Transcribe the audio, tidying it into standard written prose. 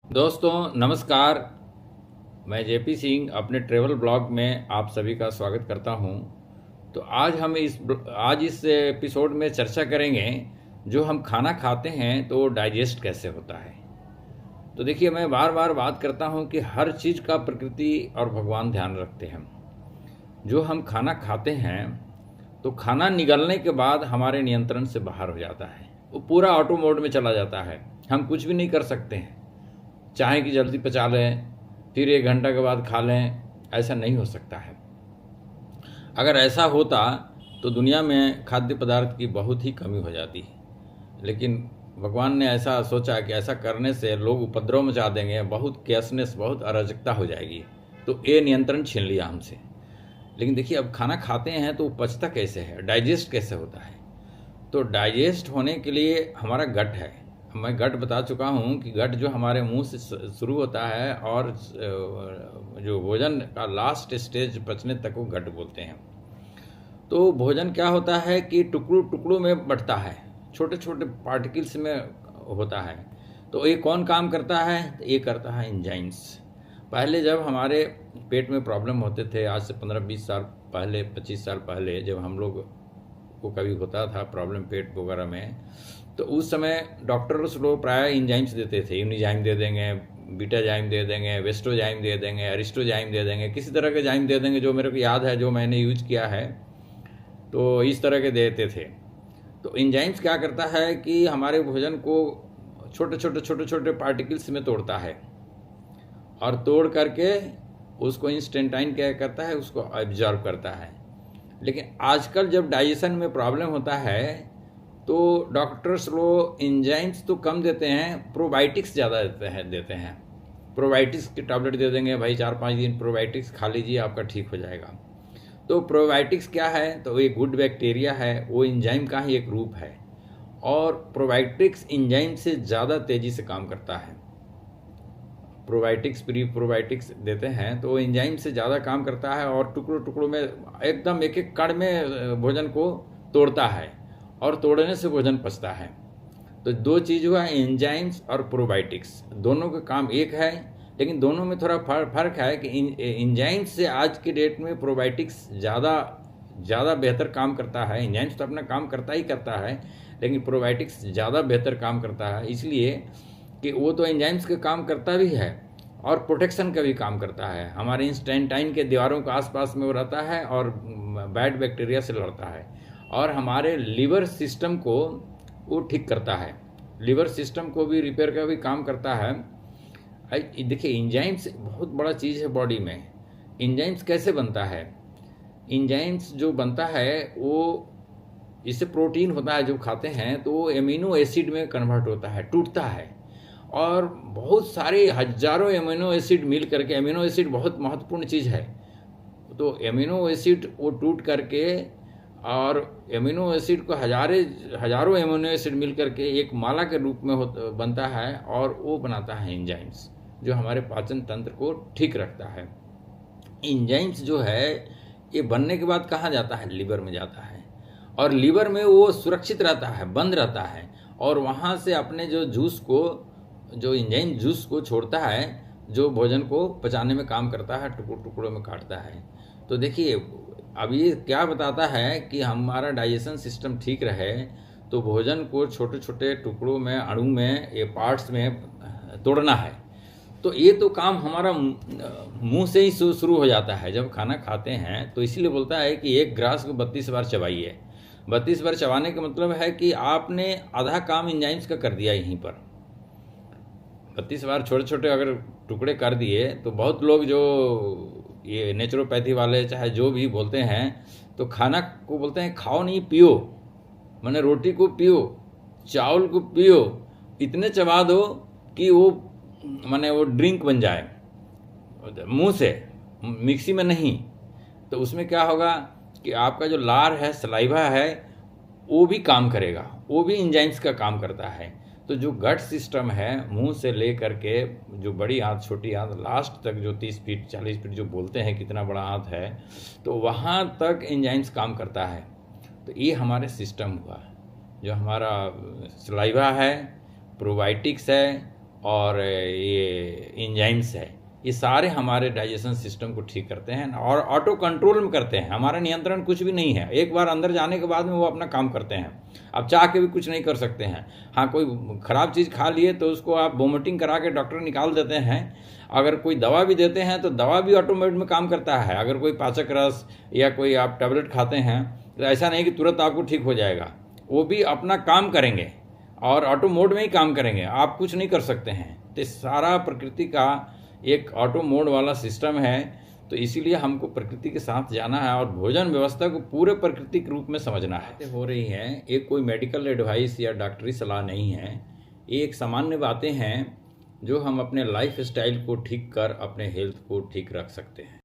दोस्तों नमस्कार। मैं जेपी सिंह अपने ट्रैवल ब्लॉग में आप सभी का स्वागत करता हूं। तो आज इस एपिसोड में चर्चा करेंगे जो हम खाना खाते हैं तो डाइजेस्ट कैसे होता है। तो देखिए, मैं बार बार बात करता हूं कि हर चीज़ का प्रकृति और भगवान ध्यान रखते हैं। जो हम खाना खाते हैं तो खाना निगलने के बाद हमारे नियंत्रण से बाहर हो जाता है, वो पूरा ऑटो मोड में चला जाता है। हम कुछ भी नहीं कर सकते हैं। चाहे कि जल्दी पचा लें फिर 1 घंटा के बाद खा लें, ऐसा नहीं हो सकता है। अगर ऐसा होता तो दुनिया में खाद्य पदार्थ की बहुत ही कमी हो जाती है। लेकिन भगवान ने ऐसा सोचा कि ऐसा करने से लोग उपद्रव मचा देंगे, बहुत केयसनेस, बहुत अराजकता हो जाएगी, तो ये नियंत्रण छीन लिया हमसे। लेकिन देखिए, अब खाना खाते हैं तो पचता कैसे है, डाइजेस्ट कैसे होता है। तो डाइजेस्ट होने के लिए हमारा गट है। मैं गट बता चुका हूँ कि गट जो हमारे मुंह से शुरू होता है और जो भोजन का लास्ट स्टेज पचने तक वो गट बोलते हैं। तो भोजन क्या होता है कि टुकड़ों टुकड़ों में बंटता है, छोटे छोटे पार्टिकल्स में होता है। तो ये कौन काम करता है? ये करता है एंजाइम्स। पहले जब हमारे पेट में प्रॉब्लम होते थे, आज से 15-20 साल पहले, 25 साल पहले, जब हम लोग को कभी होता था प्रॉब्लम पेट वगैरह में, तो उस समय डॉक्टर्स लोग प्राय इंजाइम्स देते थे। यूनिजाइम दे देंगे, बीटाजाइम दे देंगे, वेस्टोजाइम दे देंगे, अरिस्टोजाइम दे देंगे, किसी तरह के जाइम दे देंगे जो मेरे को याद है, जो मैंने यूज किया है। तो इस तरह के देते थे। तो इंजाइम्स क्या करता है कि हमारे भोजन को छोटे छोटे छोटे छोटे पार्टिकल्स में तोड़ता है, और तोड़ करके उसको इंस्टेंटाइन क्या करता है, उसको ऑब्जर्व करता है। लेकिन आजकल जब डाइजेशन में प्रॉब्लम होता है तो डॉक्टर्स लोग एंजाइम्स तो कम देते हैं, प्रोबायोटिक्स ज़्यादा देते हैं। प्रोबायोटिक्स की टैबलेट दे देंगे, भाई 4-5 दिन प्रोबायोटिक्स खा लीजिए, आपका ठीक हो जाएगा। तो प्रोबायोटिक्स क्या है? तो ये गुड बैक्टीरिया है, वो एंजाइम का ही एक रूप है। और प्रोबायोटिक्स एंजाइम से ज़्यादा तेज़ी से काम करता है। प्रोबायोटिक्स प्री प्रोबायोटिक्स देते हैं तो एंजाइम से ज़्यादा काम करता है, और टुकड़ों टुकड़ों में एकदम एक एक कण में भोजन को तोड़ता है, और तोड़ने से भोजन पचता है। तो दो चीज़ हुआ, एंजाइम्स और प्रोबायोटिक्स, दोनों का काम एक है। लेकिन दोनों में थोड़ा फर्क है कि एंजाइम्स से आज के डेट में प्रोबायोटिक्स ज़्यादा बेहतर काम करता है। एंजाइम्स तो अपना काम करता ही करता है, लेकिन प्रोबायोटिक्स ज़्यादा बेहतर काम करता है, इसलिए कि वो तो एंजाइम्स का काम करता भी है और प्रोटेक्शन का भी काम करता है। हमारे इंस्टेंटाइन के दीवारों के आसपास में वो रहता है और बैड बैक्टीरिया से लड़ता है, और हमारे लीवर सिस्टम को वो ठीक करता है, लीवर सिस्टम को भी रिपेयर का भी काम करता है। देखिए, एंजाइम्स बहुत बड़ा चीज़ है बॉडी में। एंजाइम्स कैसे बनता है? एंजाइम्स जो बनता है वो, इससे प्रोटीन होता है जो खाते हैं, तो वो एमिनो एसिड में कन्वर्ट होता है, टूटता है। और बहुत सारे हजारों एमिनो एसिड मिल करके, एमिनो एसिड बहुत महत्वपूर्ण चीज़ है। तो एमिनो एसिड वो टूट करके, और एमिनो एसिड को हजारों एमिनो एसिड मिल करके एक माला के रूप में बनता है, और वो बनाता है एंजाइम्स, जो हमारे पाचन तंत्र को ठीक रखता है। एंजाइम्स जो है ये बनने के बाद कहाँ जाता है? लीवर में जाता है, और लीवर में वो सुरक्षित रहता है, बंद रहता है, और वहाँ से अपने जो जूस को, जो एंजाइम जूस को छोड़ता है, जो भोजन को पचाने में काम करता है, टुकड़ों टुकड़ों में काटता है। तो देखिए, अब ये क्या बताता है कि हमारा डाइजेशन सिस्टम ठीक रहे तो भोजन को छोटे छोटे टुकड़ों में, अणु में, ये पार्ट्स में तोड़ना है। तो ये तो काम हमारा मुंह से ही शुरू हो जाता है जब खाना खाते हैं। तो इसीलिए बोलता है कि एक ग्रास को 32 बार चबाइए। 32 बार चबाने का मतलब है कि आपने आधा काम एंजाइम्स का कर दिया यहीं पर। 32 बार छोटे छोटे अगर टुकड़े कर दिए तो बहुत लोग जो ये नेचुरोपैथी वाले चाहे जो भी बोलते हैं, तो खाना को बोलते हैं खाओ नहीं पियो, माने रोटी को पियो, चावल को पियो, इतने चबा दो कि वो माने वो ड्रिंक बन जाए मुंह से, मिक्सी में नहीं। तो उसमें क्या होगा कि आपका जो लार है, सलाइवा है, वो भी काम करेगा, वो भी एंजाइम्स का काम करता है। तो जो गट सिस्टम है, मुंह से ले करके जो बड़ी आंत, छोटी आंत, लास्ट तक जो 30 फीट 40 फीट जो बोलते हैं कितना बड़ा आंत है, तो वहाँ तक एंजाइम्स काम करता है। तो ये हमारे सिस्टम हुआ, जो हमारा सलाइवा है, प्रोबायोटिक्स है, और ये एंजाइम्स है, ये सारे हमारे डाइजेशन सिस्टम को ठीक करते हैं और ऑटो कंट्रोल में करते हैं। हमारा नियंत्रण कुछ भी नहीं है, एक बार अंदर जाने के बाद में वो अपना काम करते हैं। अब चाह के भी कुछ नहीं कर सकते हैं। हाँ, कोई ख़राब चीज़ खा लिए तो उसको आप वोमिटिंग करा के डॉक्टर निकाल देते हैं। अगर कोई दवा भी देते हैं तो दवा भी ऑटोमेटिक में काम करता है। अगर कोई पाचक रस या कोई आप टैबलेट खाते हैं तो ऐसा नहीं कि तुरंत आपको ठीक हो जाएगा, वो भी अपना काम करेंगे और ऑटो मोड में ही काम करेंगे, आप कुछ नहीं कर सकते हैं। तो सारा प्रकृति का एक ऑटो मोड वाला सिस्टम है। तो इसीलिए हमको प्रकृति के साथ जाना है और भोजन व्यवस्था को पूरे प्राकृतिक रूप में समझना है। हो रही हैं, एक कोई मेडिकल एडवाइस या डॉक्टरी सलाह नहीं है, ये एक सामान्य बातें हैं जो हम अपने लाइफ स्टाइल को ठीक कर अपने हेल्थ को ठीक रख सकते हैं।